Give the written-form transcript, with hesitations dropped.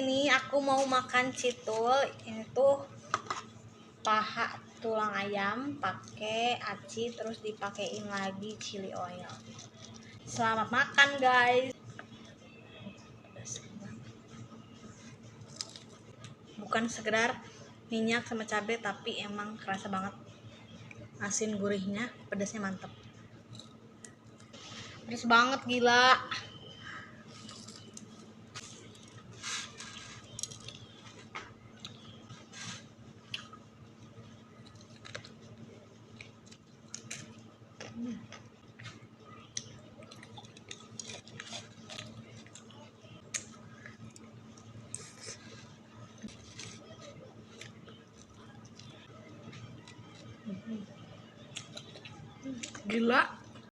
ini aku mau makan citul. Ini tuh paha tulang ayam pakai aci, terus dipakein lagi chili oil. Selamat makan guys. Bukan sekedar minyak sama cabai, tapi emang kerasa banget asin gurihnya, pedasnya mantep. Pedas banget gila. Gila.